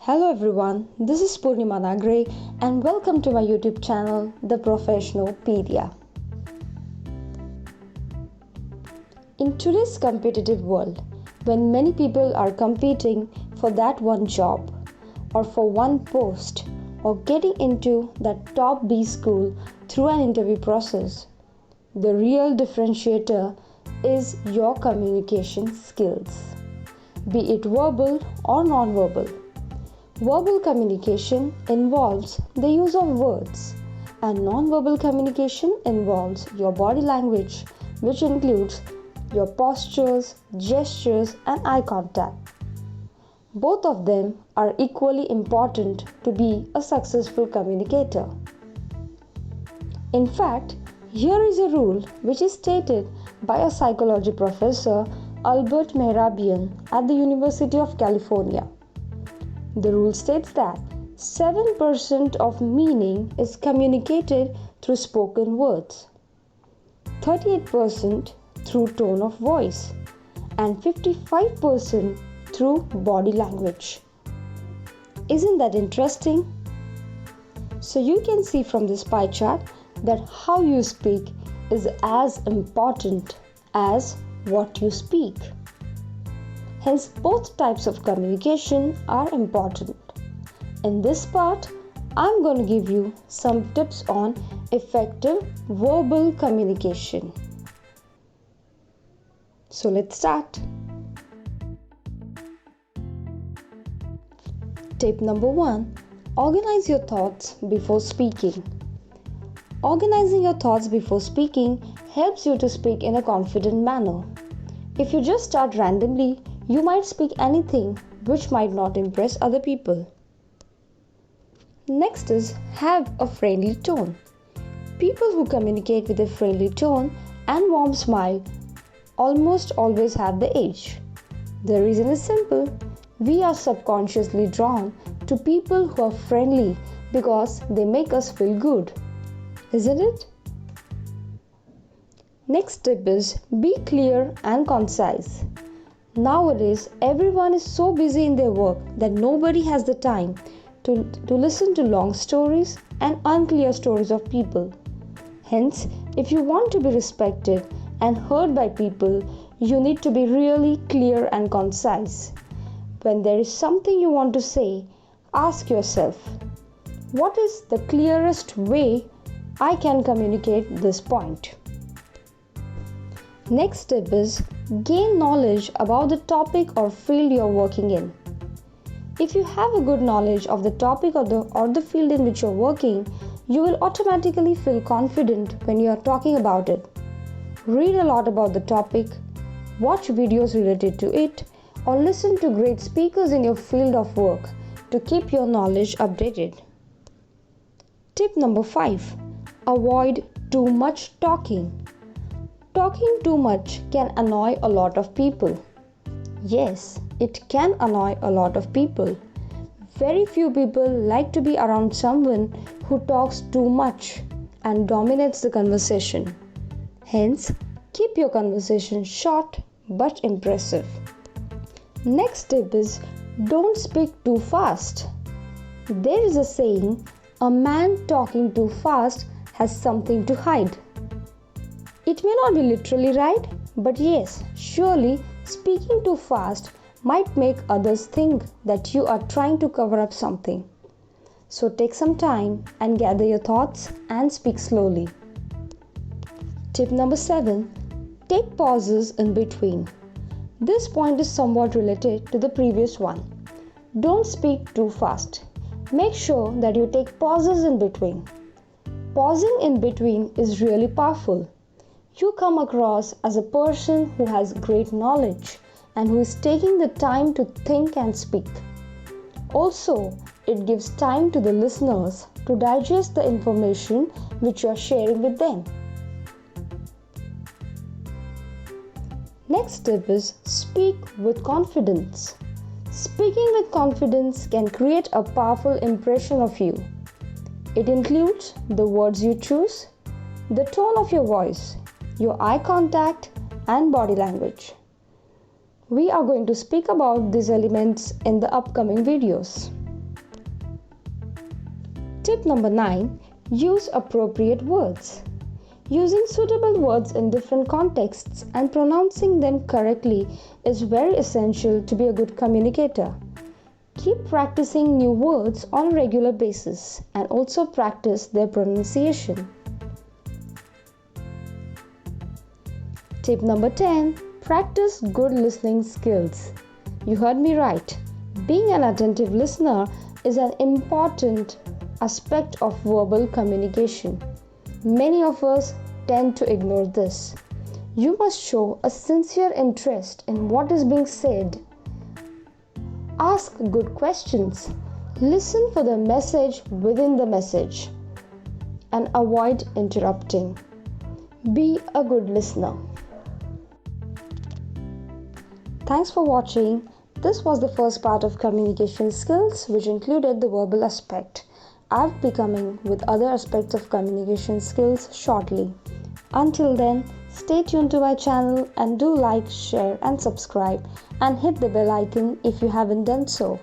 Hello everyone, this is Poornima Nagare and welcome to my YouTube channel, the Professionopedia. In today's competitive world, when many people are competing for that one job or for one post or getting into that top B school through an interview process, the real differentiator is your communication skills, be it verbal or non-verbal. Verbal communication involves the use of words, and non-verbal communication involves your body language, which includes your postures, gestures, and eye contact. Both of them are equally important to be a successful communicator. In fact, here is a rule which is stated by a psychology professor, Albert Mehrabian, at the University of California. The rule states that 7% of meaning is communicated through spoken words, 38% through tone of voice, and 55% through body language. Isn't that interesting? So you can see from this pie chart that how you speak is as important as what you speak. Hence, both types of communication are important. In this part, I'm going to give you some tips on effective verbal communication. So let's start. Tip number 1. Organize your thoughts before speaking. Organizing your thoughts before speaking helps you to speak in a confident manner. If you just start randomly, you might speak anything which might not impress other people. Next is have a friendly tone. People who communicate with a friendly tone and warm smile almost always have the edge. The reason is simple. We are subconsciously drawn to people who are friendly because they make us feel good. Isn't it? Next tip is be clear and concise. Nowadays, everyone is so busy in their work that nobody has the time to listen to long stories and unclear stories of people. Hence, if you want to be respected and heard by people, you need to be really clear and concise. When there is something you want to say, ask yourself, what is the clearest way I can communicate this point? Next tip is gain knowledge about the topic or field you are working in. If you have a good knowledge of the topic or the field in which you are working, you will automatically feel confident when you are talking about it. Read a lot about the topic, watch videos related to it, or listen to great speakers in your field of work to keep your knowledge updated. Tip number 5. Avoid too much talking. Talking too much can annoy a lot of people. Yes, it can annoy a lot of people. Very few people like to be around someone who talks too much and dominates the conversation. Hence, keep your conversation short but impressive. Next tip is don't speak too fast. There is a saying, a man talking too fast has something to hide. It may not be literally right, but yes, surely speaking too fast might make others think that you are trying to cover up something. So take some time and gather your thoughts and speak slowly. Tip number 7. Take pauses in between. This point is somewhat related to the previous one. Don't speak too fast. Make sure that you take pauses in between. Pausing in between is really powerful. You come across as a person who has great knowledge and who is taking the time to think and speak. Also, it gives time to the listeners to digest the information which you are sharing with them. Next tip is speak with confidence. Speaking with confidence can create a powerful impression of you. It includes the words you choose, the tone of your voice, your eye contact, and body language. We are going to speak about these elements in the upcoming videos. Tip number 9. Use appropriate words. Using suitable words in different contexts and pronouncing them correctly is very essential to be a good communicator. Keep practicing new words on a regular basis and also practice their pronunciation. Tip number 10. Practice good listening skills. You heard me right. Being an attentive listener is an important aspect of verbal communication. Many of us tend to ignore this. You must show a sincere interest in what is being said. Ask good questions. Listen for the message within the message and avoid interrupting. Be a good listener. Thanks for watching. This was the first part of communication skills, which included the verbal aspect. I'll be coming with other aspects of communication skills shortly. Until then, stay tuned to my channel and do like, share and subscribe and hit the bell icon if you haven't done so.